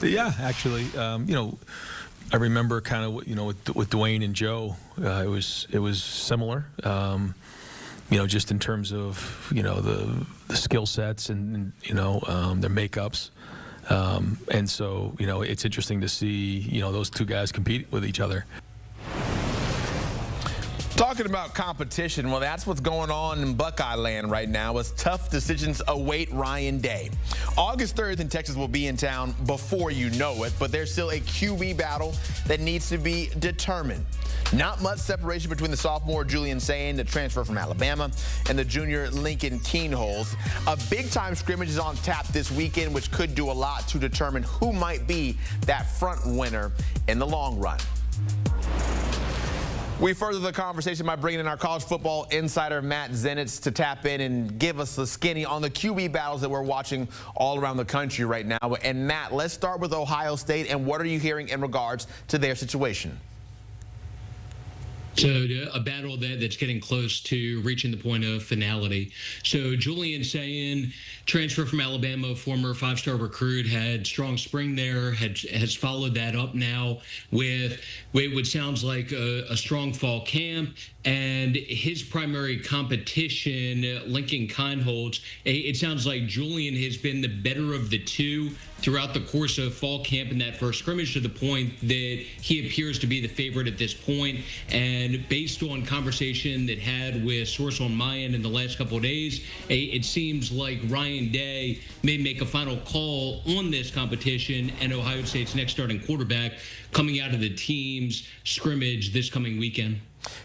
Yeah, actually, I remember kind of with Dwayne and Joe, it was similar. Just in terms of the skill sets and their makeups. And so, it's interesting to see, those two guys compete with each other. Talking about competition, well, that's what's going on in Buckeye land right now as tough decisions await Ryan Day. August 3rd in Texas will be in town before you know it, but there's still a QB battle that needs to be determined. Not much separation between the sophomore Julian Sayin, the transfer from Alabama, and the junior Lincoln Keenholz. A big-time scrimmage is on tap this weekend, which could do a lot to determine who might be that front winner in the long run. We further the conversation by bringing in our college football insider, Matt Zenitz, to tap in and give us the skinny on the QB battles that we're watching all around the country right now. And Matt, let's start with Ohio State, and what are you hearing in regards to their situation? So a battle that's getting close to reaching the point of finality. So Julian Sayin, transfer from Alabama, former five-star recruit, had strong spring there, has followed that up now with what sounds like a strong fall camp. And his primary competition, Lincoln Keenholz, it sounds like Julian has been the better of the two throughout the course of fall camp in that first scrimmage, to the point that he appears to be the favorite at this point. And based on conversation that had with source on my end in the last couple of days, it seems like Ryan Day may make a final call on this competition and Ohio State's next starting quarterback coming out of the team's scrimmage this coming weekend.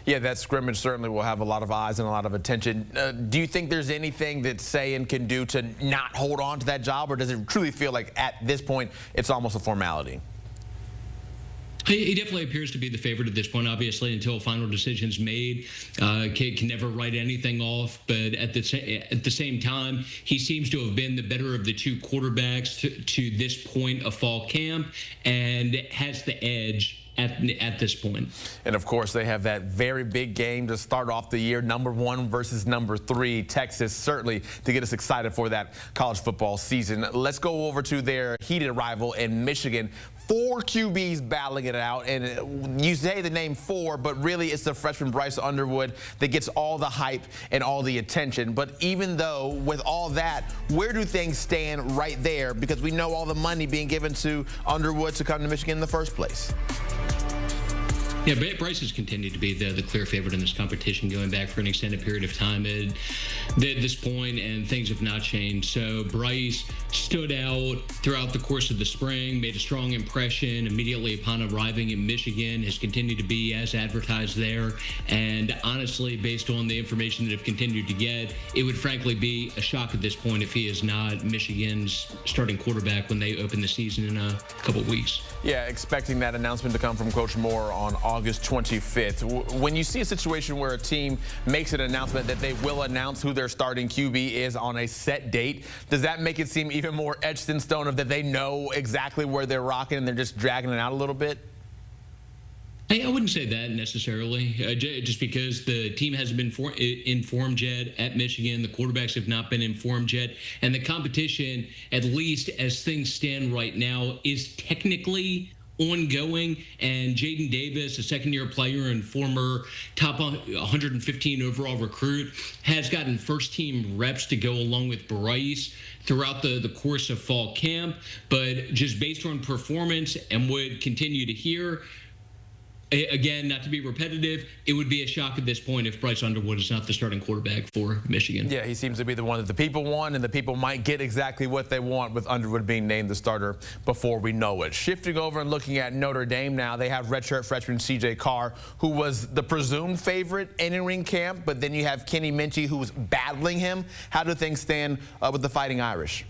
Yeah, that scrimmage certainly will have a lot of eyes and a lot of attention. Do you think there's anything that Sayin can do to not hold on to that job, or does it truly feel like at this point it's almost a formality? He definitely appears to be the favorite at this point, obviously, until a final decision's made. Can never write anything off, but at the same time, he seems to have been the better of the two quarterbacks to this point of fall camp and has the edge at this point. And of course, they have that very big game to start off the year, #1 versus #3, Texas, certainly to get us excited for that college football season. Let's go over to their heated rival in Michigan. 4 QBs battling it out, and you say the name 4, but really it's the freshman Bryce Underwood that gets all the hype and all the attention. But even though with all that, where do things stand right there? Because we know all the money being given to Underwood to come to Michigan in the first place. Yeah, Bryce has continued to be the clear favorite in this competition, going back for an extended period of time at this point, and things have not changed. So Bryce stood out throughout the course of the spring, made a strong impression immediately upon arriving in Michigan, has continued to be as advertised there. And honestly, based on the information that I've continued to get, it would frankly be a shock at this point if he is not Michigan's starting quarterback when they open the season in a couple of weeks. Yeah, expecting that announcement to come from Coach Moore on August 25th. When you see a situation where a team makes an announcement that they will announce who their starting QB is on a set date, does that make it seem even more etched in stone of that they know exactly where they're rocking and they're just dragging it out a little bit? I wouldn't say that necessarily, just because the team hasn't been informed yet at Michigan. The quarterbacks have not been informed yet. And the competition, at least as things stand right now, is technically ongoing. And Jaden Davis, a second-year player and former top 115 overall recruit, has gotten first-team reps to go along with Bryce throughout the course of fall camp. But just based on performance and would continue to hear, again, not to be repetitive, it would be a shock at this point if Bryce Underwood is not the starting quarterback for Michigan. Yeah, he seems to be the one that the people want, and the people might get exactly what they want with Underwood being named the starter before we know it. Shifting over and looking at Notre Dame now, they have redshirt freshman C.J. Carr, who was the presumed favorite entering camp, but then you have Kenny Mincy, who was battling him. How do things stand with the Fighting Irish?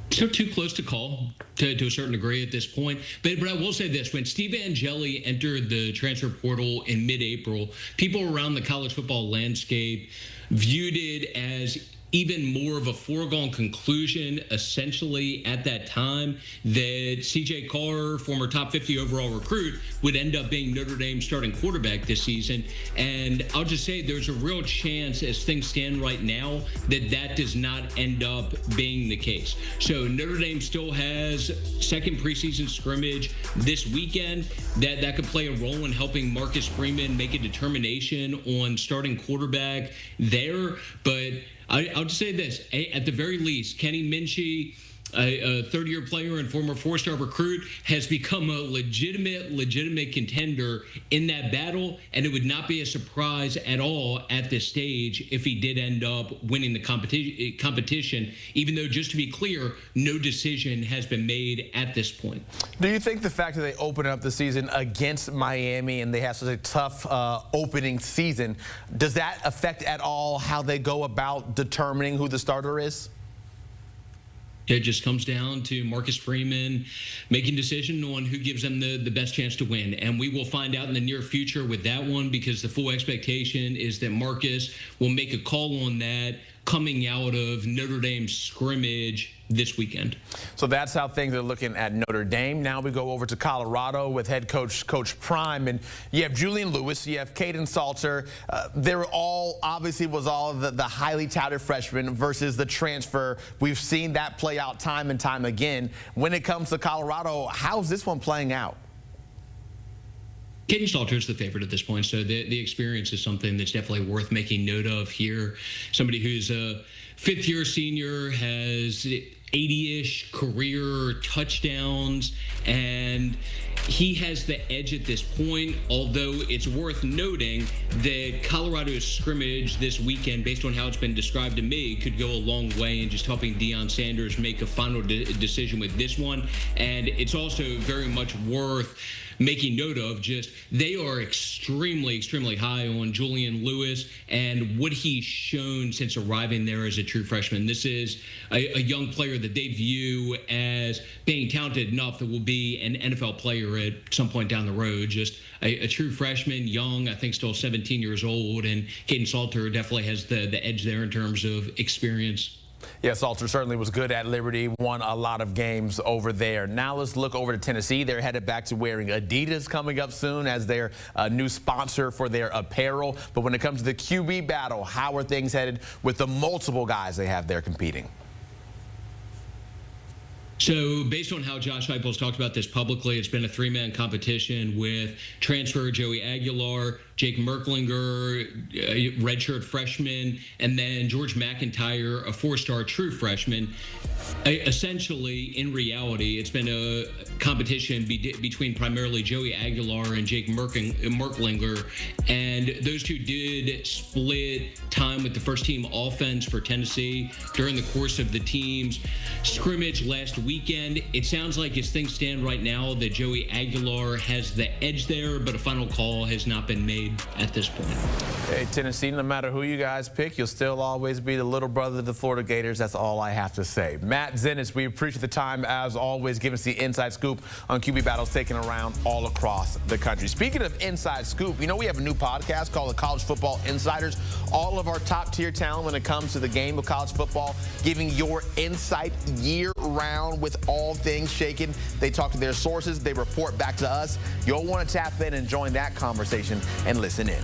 So too close to call to a certain degree at this point. But I will say this. When Steve Angeli entered the transfer portal in mid-April, people around the college football landscape viewed it as even more of a foregone conclusion, essentially, at that time, that C.J. Carr, former top 50 overall recruit, would end up being Notre Dame's starting quarterback this season. And I'll just say there's a real chance, as things stand right now, that that does not end up being the case. So Notre Dame still has second preseason scrimmage this weekend. That could play a role in helping Marcus Freeman make a determination on starting quarterback there. But I'll just say this. At the very least, Kenny Mincy, a third-year player and former four-star recruit, has become a legitimate contender in that battle, and it would not be a surprise at all at this stage if he did end up winning the competition, even though, just to be clear, no decision has been made at this point. Do you think the fact that they open up the season against Miami and they have such a tough opening season, does that affect at all how they go about determining who the starter is? It just comes down to Marcus Freeman making a decision on who gives them the best chance to win. And we will find out in the near future with that one, because the full expectation is that Marcus will make a call on that coming out of Notre Dame's scrimmage this weekend. So that's how things are looking at Notre Dame. Now we go over to Colorado with head coach Prime, and you have Julian Lewis, you have Kaden Salter. They're all obviously the highly touted freshmen versus the transfer. We've seen that play out time and time again. When it comes to Colorado, how's this one playing out? Kaden Salter is the favorite at this point, so the experience is something that's definitely worth making note of here. Somebody who's a fifth-year senior, has 80-ish career touchdowns, and he has the edge at this point, although it's worth noting that Colorado's scrimmage this weekend, based on how it's been described to me, could go a long way in just helping Deion Sanders make a final decision with this one. And it's also very much worth making note of, just they are extremely high on Julian Lewis and what he's shown since arriving there as a true freshman. This is a young player that they view as being talented enough that will be an NFL player at some point down the road. Just a true freshman, young, I think still 17 years old, and Kaden Salter definitely has the edge there in terms of experience. Yeah, Salter certainly was good at Liberty, won a lot of games over there. Now let's look over to Tennessee. They're headed back to wearing Adidas coming up soon as their new sponsor for their apparel. But when it comes to the QB battle, how are things headed with the multiple guys they have there competing? So based on how Josh Heupel's talked about this publicly, it's been a three-man competition with transfer Joey Aguilar, Jake Merklinger, a redshirt freshman, and then George McIntyre, a four-star true freshman. Essentially, in reality, it's been a competition between primarily Joey Aguilar and Jake Merklinger, and those two did split time with the first-team offense for Tennessee during the course of the team's scrimmage last weekend. It sounds like, as things stand right now, that Joey Aguilar has the edge there, but a final call has not been made at this point. Hey, Tennessee, no matter who you guys pick, you'll still always be the little brother of the Florida Gators. That's all I have to say. Matt, Zenitz, we appreciate the time, as always, giving us the inside scoop on QB battles taken around all across the country. Speaking of inside scoop, you know we have a new podcast called the College Football Insiders. All of our top-tier talent when it comes to the game of college football, giving your insight year-round with all things shaken. They talk to their sources. They report back to us. You'll want to tap in and join that conversation and listen in.